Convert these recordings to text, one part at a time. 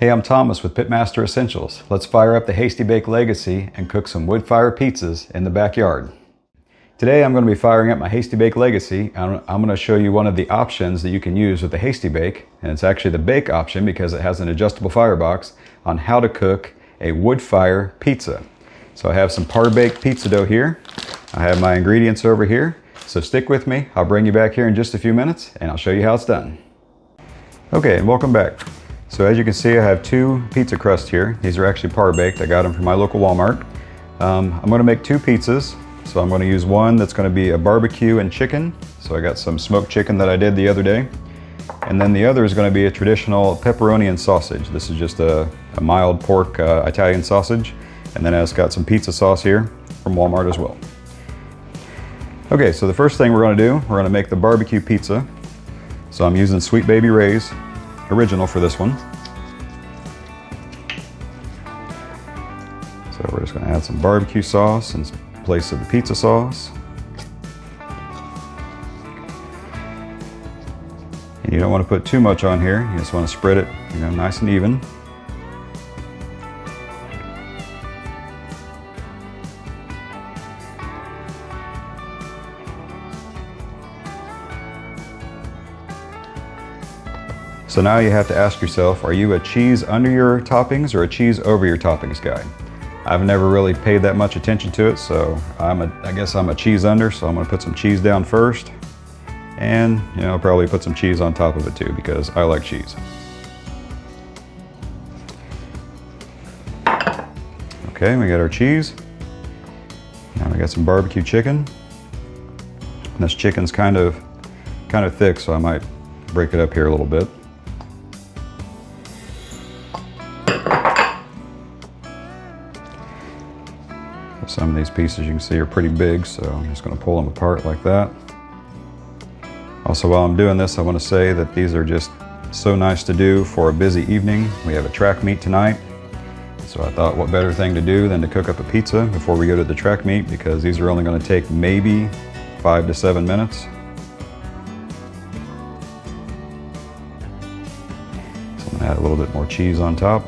Hey, I'm Thomas with Pitmaster Essentials. Let's fire up the Hasty Bake Legacy and cook some wood-fire pizzas in the backyard. Today I'm going to be firing up my Hasty Bake Legacy. I'm going to show you one of the options that you can use with the Hasty Bake, and it's actually the bake option because it has an adjustable firebox on how to cook a wood-fire pizza. So I have some par-baked pizza dough here. I have my ingredients over here. So stick with me. I'll bring you back here in just a few minutes and I'll show you how it's done. Okay, and welcome back. So as you can see, I have two pizza crusts here. These are actually par-baked. I got them from my local Walmart. I'm going to make two pizzas. So I'm going to use one that's going to be a barbecue and chicken. So I got some smoked chicken that I did the other day. And then the other is going to be a traditional pepperoni and sausage. This is just a mild pork Italian sausage. And then it's got some pizza sauce here from Walmart as well. Okay, so the first thing we're going to do, we're going to make the barbecue pizza. So I'm using Sweet Baby Rays original for this one. So we're just going to add some barbecue sauce in place of the pizza sauce. And you don't want to put too much on here. You just want to spread it, nice and even. So now you have to ask yourself, are you a cheese under your toppings or a cheese over your toppings guy? I've never really paid that much attention to it, so I guess I'm a cheese under, so I'm going to put some cheese down first. And, I'll probably put some cheese on top of it too, because I like cheese. Okay, we got our cheese. Now we got some barbecue chicken. And this chicken's kind of thick, so I might break it up here a little bit. Some of these pieces you can see are pretty big, so I'm just going to pull them apart like that. Also, while I'm doing this, I want to say that these are just so nice to do for a busy evening. We have a track meet tonight, so I thought what better thing to do than to cook up a pizza before we go to the track meet, because these are only going to take maybe 5 to 7 minutes. So I'm going to add a little bit more cheese on top.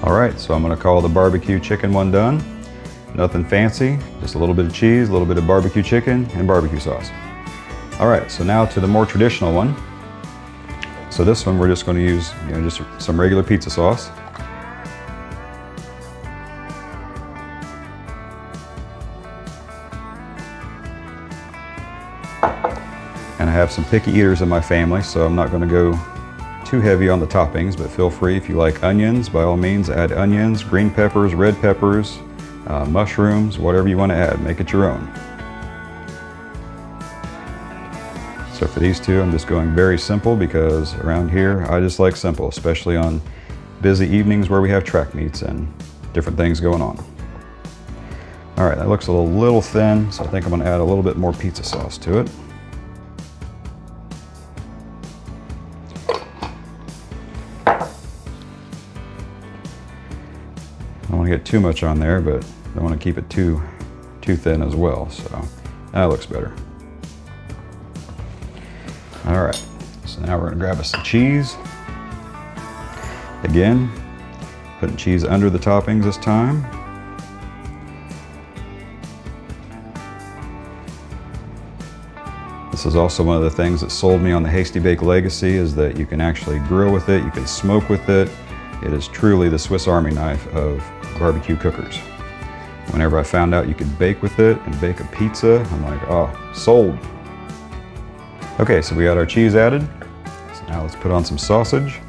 All right, so I'm going to call the barbecue chicken one done. Nothing fancy, just a little bit of cheese, a little bit of barbecue chicken, and barbecue sauce. All right, so now to the more traditional one. So this one we're just going to use, just some regular pizza sauce. And I have some picky eaters in my family, so I'm not going to go too heavy on the toppings, but feel free, if you like onions, by all means add onions, green peppers, red peppers, mushrooms, whatever you want to add, make it your own. So for these two, I'm just going very simple because around here I just like simple, especially on busy evenings where we have track meets and different things going on. All right, that looks a little thin, so I think I'm going to add a little bit more pizza sauce to it. I don't want to get too much on there, but I don't want to keep it too thin as well, so that looks better. All right, so now we're going to grab us some cheese. Again, putting cheese under the toppings this time. This is also one of the things that sold me on the Hasty Bake Legacy, is that you can actually grill with it, you can smoke with it. It is truly the Swiss Army knife of barbecue cookers. Whenever I found out you could bake with it and bake a pizza, I'm like, oh, sold. Okay, so we got our cheese added. So now let's put on some sausage.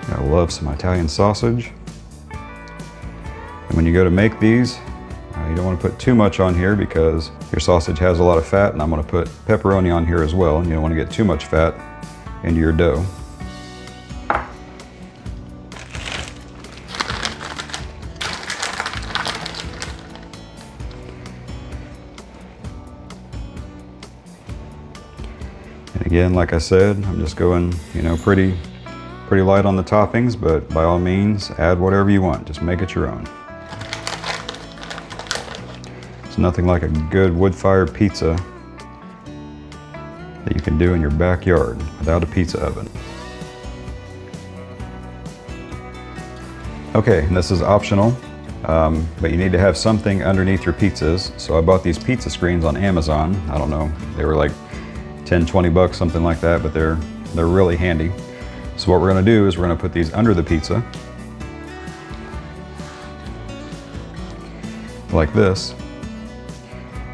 I love some Italian sausage. And when you go to make these, you don't want to put too much on here because your sausage has a lot of fat, and I'm going to put pepperoni on here as well, and you don't want to get too much fat into your dough. And again, like I said, I'm just going, pretty light on the toppings, but by all means, add whatever you want. Just make it your own. It's nothing like a good wood-fired pizza that you can do in your backyard without a pizza oven. Okay, and this is optional, but you need to have something underneath your pizzas. So I bought these pizza screens on Amazon. I don't know, they were like 10, 20 bucks, something like that, but they're really handy. So what we're gonna do is we're gonna put these under the pizza, like this.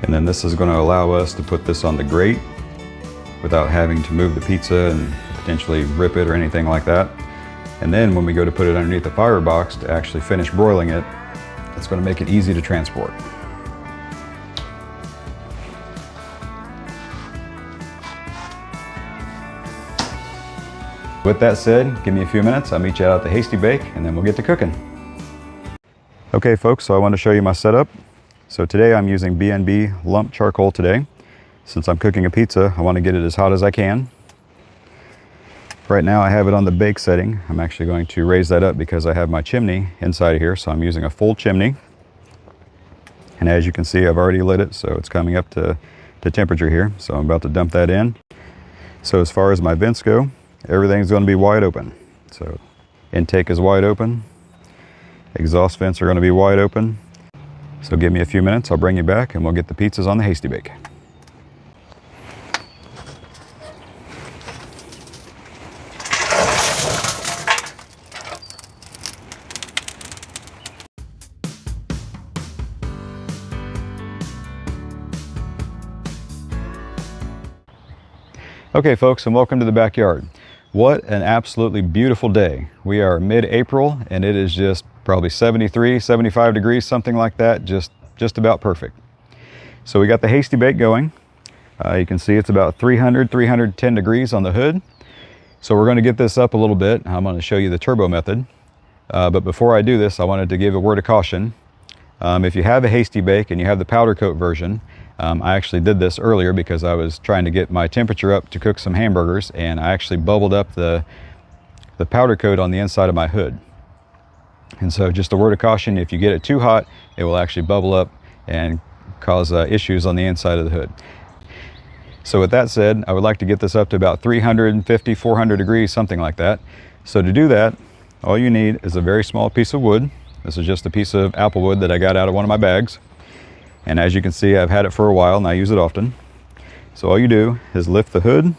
And then this is gonna allow us to put this on the grate without having to move the pizza and potentially rip it or anything like that. And then when we go to put it underneath the firebox to actually finish broiling it, it's gonna make it easy to transport. With that said, give me a few minutes, I'll meet you out at the Hasty Bake, and then we'll get to cooking. Okay folks, so I want to show you my setup. So today I'm using B&B lump charcoal today. Since I'm cooking a pizza, I want to get it as hot as I can. Right now I have it on the bake setting. I'm actually going to raise that up because I have my chimney inside of here, so I'm using a full chimney. And as you can see, I've already lit it, so it's coming up to temperature here. So I'm about to dump that in. So as far as my vents go, everything's going to be wide open. So intake is wide open. Exhaust vents are going to be wide open. So give me a few minutes, I'll bring you back and we'll get the pizzas on the Hasty Bake. Okay folks, and welcome to the backyard. What an absolutely beautiful day. We are mid-April and it is just probably 73, 75 degrees, something like that, just about perfect. So we got the Hasty Bake going. You can see it's about 300, 310 degrees on the hood. So we're going to get this up a little bit. I'm going to show you the turbo method. But before I do this, I wanted to give a word of caution. If you have a Hasty Bake and you have the powder coat version, I actually did this earlier because I was trying to get my temperature up to cook some hamburgers, and I actually bubbled up the powder coat on the inside of my hood. And so just a word of caution, if you get it too hot, it will actually bubble up and cause issues on the inside of the hood. So with that said, I would like to get this up to about 350, 400 degrees, something like that. So to do that, all you need is a very small piece of wood. This is just a piece of apple wood that I got out of one of my bags. And as you can see, I've had it for a while and I use it often. So all you do is lift the hood,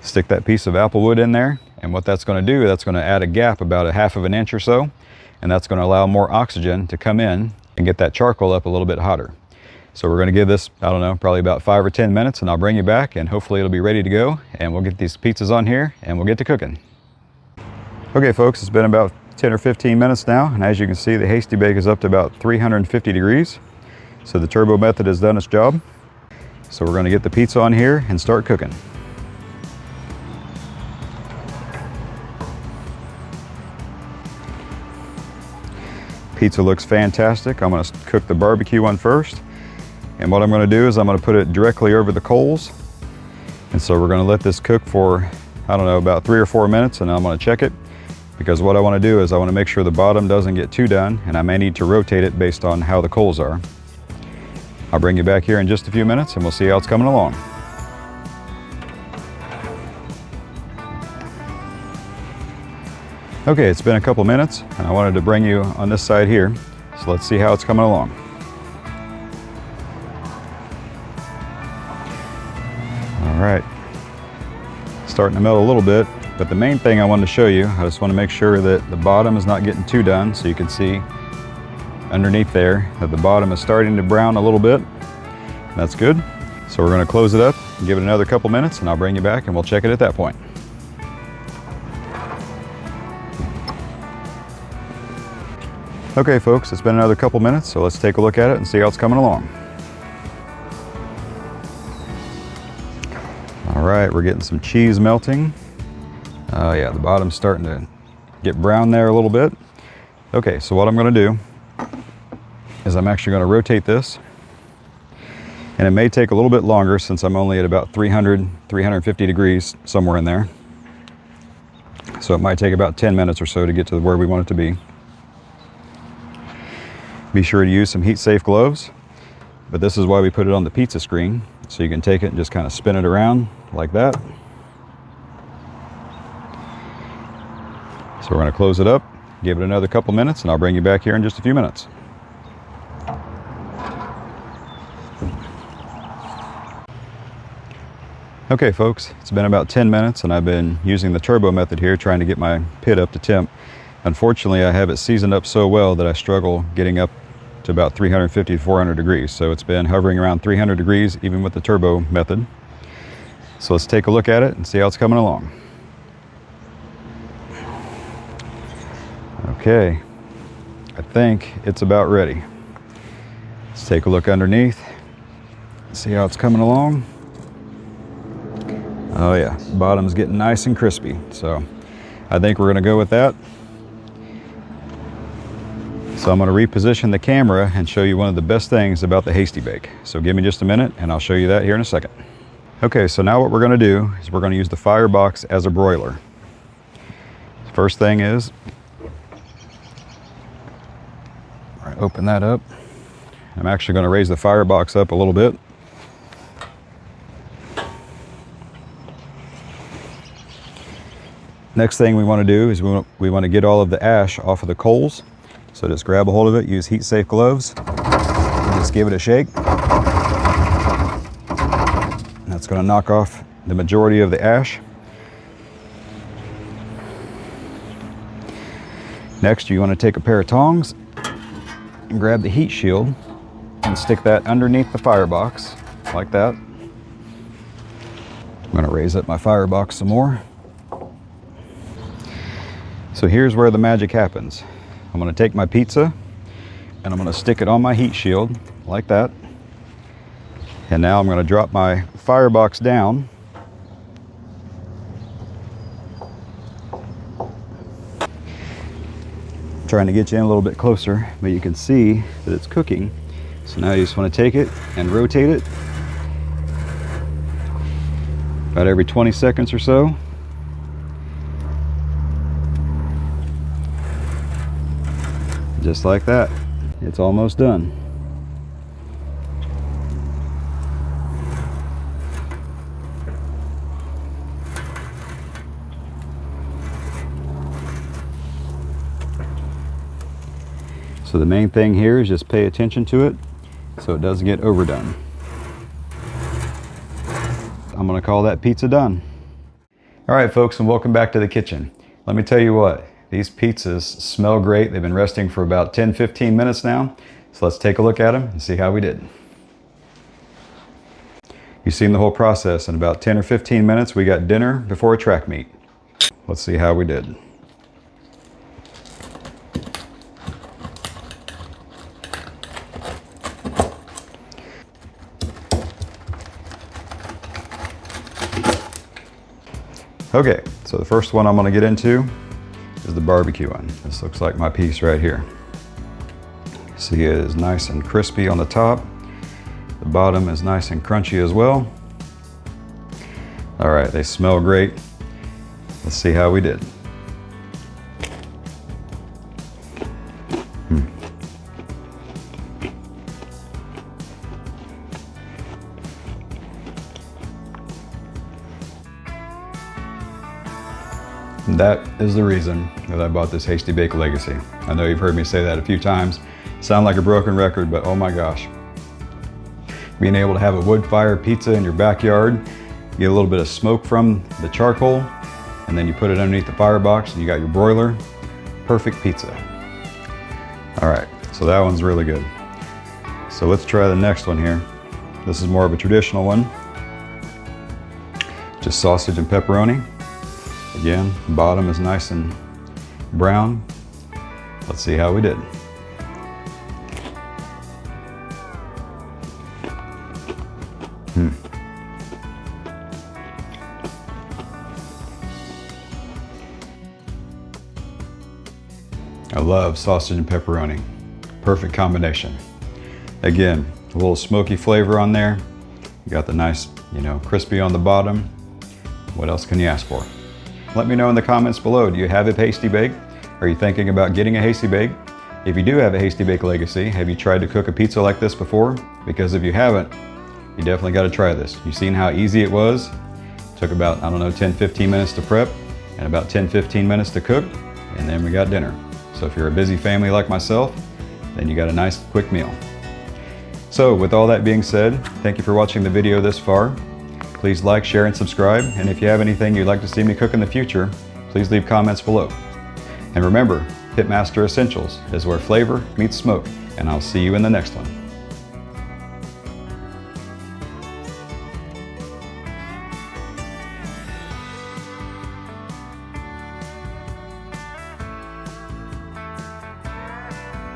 stick that piece of apple wood in there, and what that's going to do, that's going to add a gap about a half of an inch or so, and that's going to allow more oxygen to come in and get that charcoal up a little bit hotter. So we're going to give this, I don't know, probably about 5 or 10 minutes, and I'll bring you back and hopefully it'll be ready to go, and we'll get these pizzas on here and we'll get to cooking. Okay folks, it's been about 10 or 15 minutes now, and as you can see, the Hasty Bake is up to about 350 degrees. So the turbo method has done its job. So we're going to get the pizza on here and start cooking. Pizza looks fantastic. I'm going to cook the barbecue one first. And what I'm going to do is I'm going to put it directly over the coals. And so we're going to let this cook for, I don't know, about 3 or 4 minutes, and then I'm going to check it. Because what I want to do is I want to make sure the bottom doesn't get too done, and I may need to rotate it based on how the coals are. I'll bring you back here in just a few minutes and we'll see how it's coming along. Okay, it's been a couple minutes and I wanted to bring you on this side here. So let's see how it's coming along. All right, starting to melt a little bit. But the main thing I wanted to show you, I just want to make sure that the bottom is not getting too done, so you can see underneath there that the bottom is starting to brown a little bit. That's good. So we're going to close it up and give it another couple minutes, and I'll bring you back and we'll check it at that point. Okay folks, it's been another couple minutes, so let's take a look at it and see how it's coming along. All right, we're getting some cheese melting. Oh yeah, the bottom's starting to get brown there a little bit. Okay, so what I'm going to do is I'm actually going to rotate this. And it may take a little bit longer since I'm only at about 300, 350 degrees, somewhere in there. So it might take about 10 minutes or so to get to where we want it to be. Be sure to use some heat-safe gloves. But this is why we put it on the pizza screen. So you can take it and just kind of spin it around like that. So we're going to close it up, give it another couple minutes, and I'll bring you back here in just a few minutes. Okay folks, it's been about 10 minutes and I've been using the turbo method here trying to get my pit up to temp. Unfortunately, I have it seasoned up so well that I struggle getting up to about 350 to 400 degrees. So it's been hovering around 300 degrees even with the turbo method. So let's take a look at it and see how it's coming along. Okay, I think it's about ready. Let's take a look underneath, see how it's coming along. Oh yeah, bottom's getting nice and crispy. So I think we're gonna go with that. So I'm gonna reposition the camera and show you one of the best things about the Hasty Bake. So give me just a minute and I'll show you that here in a second. Okay, so now what we're gonna do is we're gonna use the Firebox as a broiler. First thing is, open that up. I'm actually gonna raise the Firebox up a little bit. Next thing we want to do is we want to get all of the ash off of the coals. So just grab a hold of it, use heat safe gloves, and just give it a shake. And that's going to knock off the majority of the ash. Next, you want to take a pair of tongs and grab the heat shield and stick that underneath the Firebox like that. I'm going to raise up my Firebox some more. So here's where the magic happens. I'm going to take my pizza and I'm going to stick it on my heat shield like that. And now I'm going to drop my Firebox down. I'm trying to get you in a little bit closer, but you can see that it's cooking. So now you just want to take it and rotate it about every 20 seconds or so. Just like that. It's almost done. So the main thing here is just pay attention to it so it doesn't get overdone. I'm gonna call that pizza done. All right folks, and welcome back to the kitchen. Let me tell you what, these pizzas smell great. They've been resting for about 10-15 minutes now. So let's take a look at them and see how we did. You've seen the whole process. In about 10 or 15 minutes, we got dinner before a track meet. Let's see how we did. Okay, so the first one I'm gonna get into is the barbecue one. This looks like my piece right here. See, it is nice and crispy on the top. The bottom is nice and crunchy as well. All right, they smell great. Let's see how we did. That is the reason that I bought this Hasty Bake Legacy. I know you've heard me say that a few times. Sound like a broken record, but oh my gosh. Being able to have a wood fire pizza in your backyard, get a little bit of smoke from the charcoal, and then you put it underneath the Firebox and you got your broiler. Perfect pizza. All right, so that one's really good. So let's try the next one here. This is more of a traditional one. Just sausage and pepperoni. Again, the bottom is nice and brown. Let's see how we did. I love sausage and pepperoni. Perfect combination. Again, a little smoky flavor on there. You got the nice, crispy on the bottom. What else can you ask for? Let me know in the comments below, do you have a Hasty Bake? Are you thinking about getting a Hasty Bake? If you do have a Hasty Bake Legacy, have you tried to cook a pizza like this before? Because if you haven't, You definitely got to try this. You've seen how easy it was. It took about, I don't know, 10-15 minutes to prep and about 10-15 minutes to cook, and then we got dinner. So if you're a busy family like myself, then you got a nice quick meal. So with all that being said, thank you for watching the video this far. Please like, share, and subscribe. And if you have anything you'd like to see me cook in the future, please leave comments below. And remember, Pitmaster Essentials is where flavor meets smoke, and I'll see you in the next one.